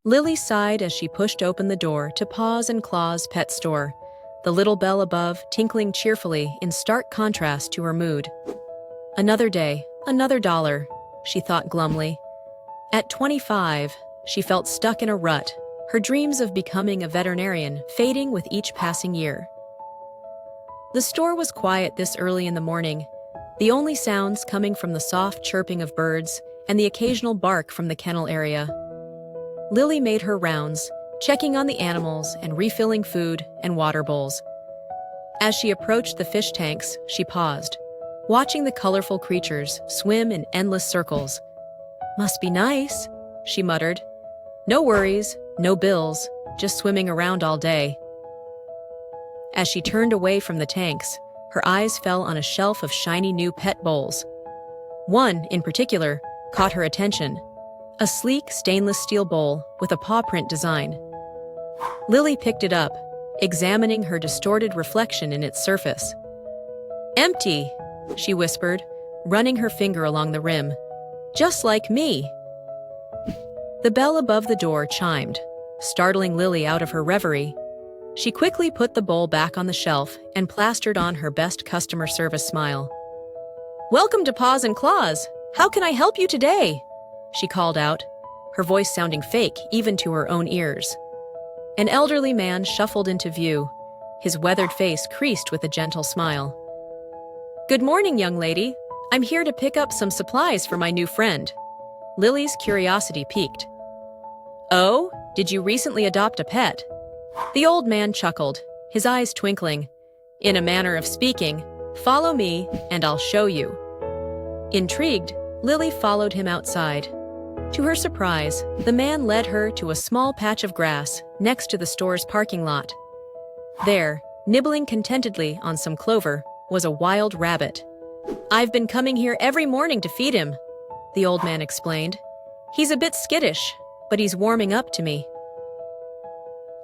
Lily sighed as she pushed open the door to Paws and Claw's pet store, the little bell above tinkling cheerfully in stark contrast to her mood. Another day, another dollar, she thought glumly. At 25, she felt stuck in a rut, her dreams of becoming a veterinarian fading with each passing year. The store was quiet this early in the morning, the only sounds coming from the soft chirping of birds and the occasional bark from the kennel area. Lily made her rounds, checking on the animals and refilling food and water bowls. As she approached the fish tanks, she paused, watching the colorful creatures swim in endless circles. "Must be nice," she muttered. "No worries, no bills, just swimming around all day." As she turned away from the tanks, her eyes fell on a shelf of shiny new pet bowls. One, in particular, caught her attention, a sleek stainless steel bowl with a paw print design. Lily picked it up, examining her distorted reflection in its surface. "Empty," she whispered, running her finger along the rim. "Just like me." The bell above the door chimed, startling Lily out of her reverie. She quickly put the bowl back on the shelf and plastered on her best customer service smile. "Welcome to Paws and Claws. How can I help you today?" she called out, her voice sounding fake even to her own ears. An elderly man shuffled into view, his weathered face creased with a gentle smile. "Good morning, young lady. I'm here to pick up some supplies for my new friend." Lily's curiosity piqued. "Oh, did you recently adopt a pet?" The old man chuckled, his eyes twinkling. "In a manner of speaking, follow me and I'll show you." Intrigued, Lily followed him outside. To her surprise, the man led her to a small patch of grass next to the store's parking lot. There, nibbling contentedly on some clover, was a wild rabbit. "I've been coming here every morning to feed him," the old man explained. "He's a bit skittish, but he's warming up to me."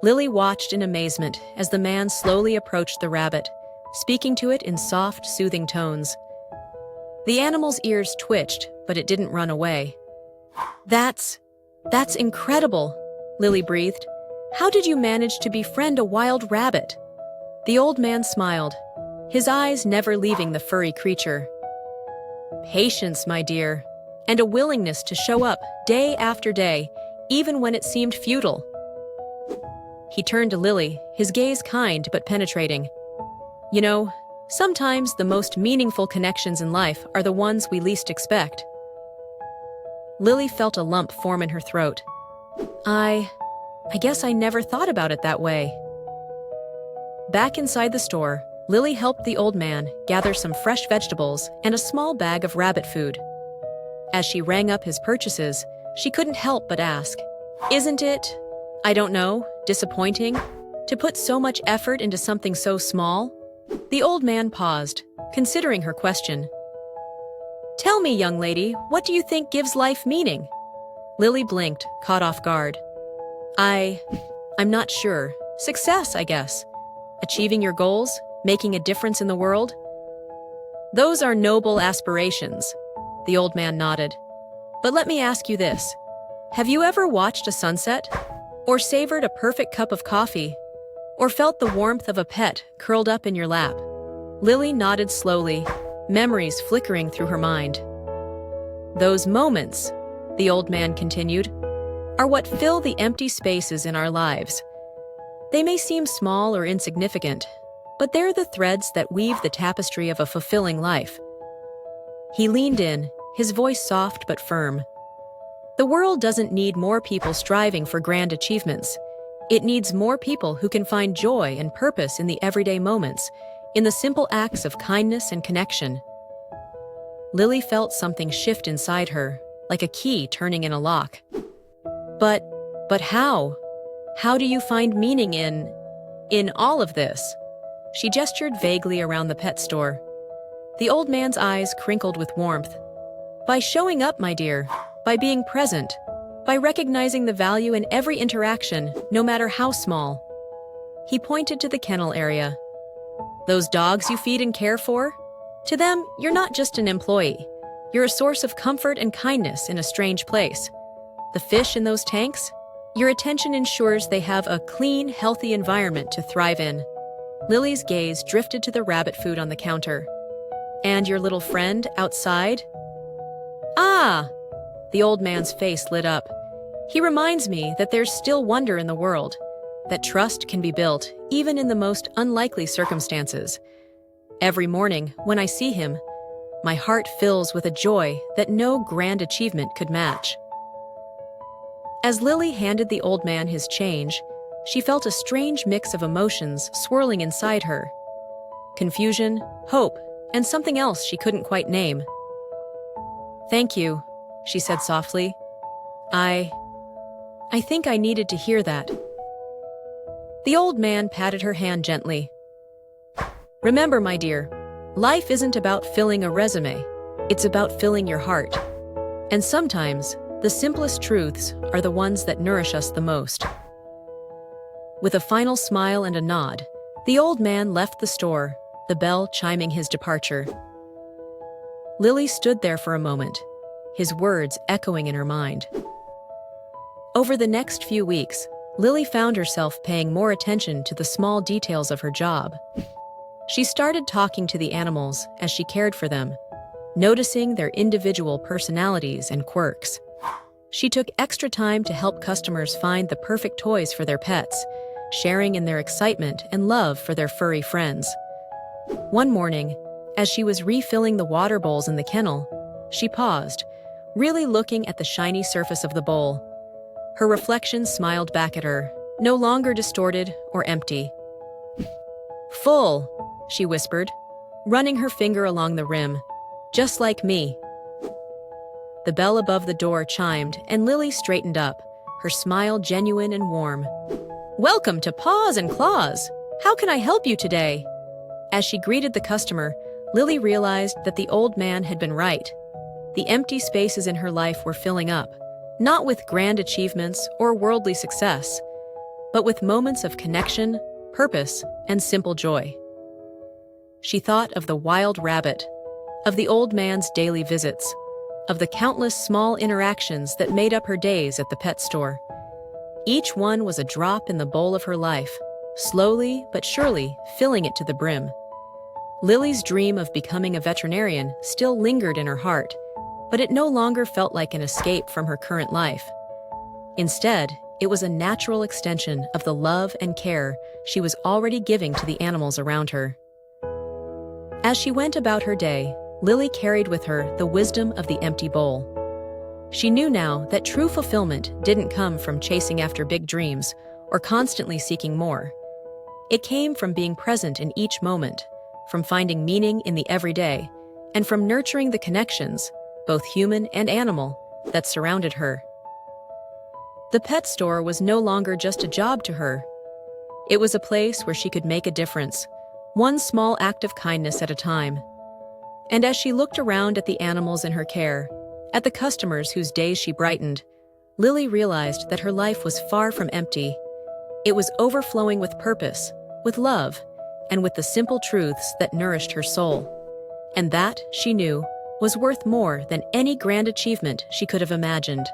Lily watched in amazement as the man slowly approached the rabbit, speaking to it in soft, soothing tones. The animal's ears twitched, but it didn't run away. That's incredible," Lily breathed. "How did you manage to befriend a wild rabbit?" The old man smiled, his eyes never leaving the furry creature. "Patience, my dear, and a willingness to show up day after day, even when it seemed futile." He turned to Lily, his gaze kind but penetrating. "You know, sometimes the most meaningful connections in life are the ones we least expect." Lily felt a lump form in her throat. I guess I never thought about it that way." Back inside the store, Lily helped the old man gather some fresh vegetables and a small bag of rabbit food. As she rang up his purchases, she couldn't help but ask, "Isn't it, I don't know, disappointing to put so much effort into something so small?" The old man paused, considering her question. "Tell me, young lady, what do you think gives life meaning?" Lily blinked, caught off guard. I'm not sure. Success, I guess. Achieving your goals, making a difference in the world. Those are noble aspirations," the old man nodded. "But let me ask you this. Have you ever watched a sunset? Or savored a perfect cup of coffee? Or felt the warmth of a pet curled up in your lap?" Lily nodded slowly, memories flickering through her mind. "Those moments," the old man continued, "are what fill the empty spaces in our lives. They may seem small or insignificant, but they're the threads that weave the tapestry of a fulfilling life." He leaned in, his voice soft but firm. "The world doesn't need more people striving for grand achievements. It needs more people who can find joy and purpose in the everyday moments, in the simple acts of kindness and connection." Lily felt something shift inside her, like a key turning in a lock. But how? How do you find meaning in all of this?" She gestured vaguely around the pet store. The old man's eyes crinkled with warmth. "By showing up, my dear, by being present, by recognizing the value in every interaction, no matter how small." He pointed to the kennel area. "Those dogs you feed and care for? To them, you're not just an employee. You're a source of comfort and kindness in a strange place. The fish in those tanks? Your attention ensures they have a clean, healthy environment to thrive in. Lily's gaze drifted to the rabbit food on the counter. And your little friend outside? Ah! The old man's face lit up. He reminds me that there's still wonder in the world, that trust can be built even in the most unlikely circumstances. Every morning, when I see him, my heart fills with a joy that no grand achievement could match. As Lily handed the old man his change, she felt a strange mix of emotions swirling inside her. Confusion, hope, and something else she couldn't quite name. "Thank you," she said softly. I think I needed to hear that." The old man patted her hand gently. "Remember, my dear, life isn't about filling a resume. It's about filling your heart. And sometimes, the simplest truths are the ones that nourish us the most." With a final smile and a nod, the old man left the store, the bell chiming his departure. Lily stood there for a moment, his words echoing in her mind. Over the next few weeks, Lily found herself paying more attention to the small details of her job. She started talking to the animals as she cared for them, noticing their individual personalities and quirks. She took extra time to help customers find the perfect toys for their pets, sharing in their excitement and love for their furry friends. One morning, as she was refilling the water bowls in the kennel, she paused, really looking at the shiny surface of the bowl. Her reflection smiled back at her, no longer distorted or empty. "Full," she whispered, running her finger along the rim. "Just like me." The bell above the door chimed, and Lily straightened up, her smile genuine and warm. "Welcome to Paws and Claws. How can I help you today?" As she greeted the customer, Lily realized that the old man had been right. The empty spaces in her life were filling up, not with grand achievements or worldly success, but with moments of connection, purpose, and simple joy. She thought of the wild rabbit, of the old man's daily visits, of the countless small interactions that made up her days at the pet store. Each one was a drop in the bowl of her life, slowly but surely filling it to the brim. Lily's dream of becoming a veterinarian still lingered in her heart, but it no longer felt like an escape from her current life. Instead, it was a natural extension of the love and care she was already giving to the animals around her. As she went about her day, Lily carried with her the wisdom of the empty bowl. She knew now that true fulfillment didn't come from chasing after big dreams or constantly seeking more. It came from being present in each moment, from finding meaning in the everyday, and from nurturing the connections, both human and animal, that surrounded her. The pet store was no longer just a job to her. It was a place where she could make a difference, one small act of kindness at a time. And as she looked around at the animals in her care, at the customers whose days she brightened, Lily realized that her life was far from empty. It was overflowing with purpose, with love, and with the simple truths that nourished her soul. And that, she knew, was worth more than any grand achievement she could have imagined.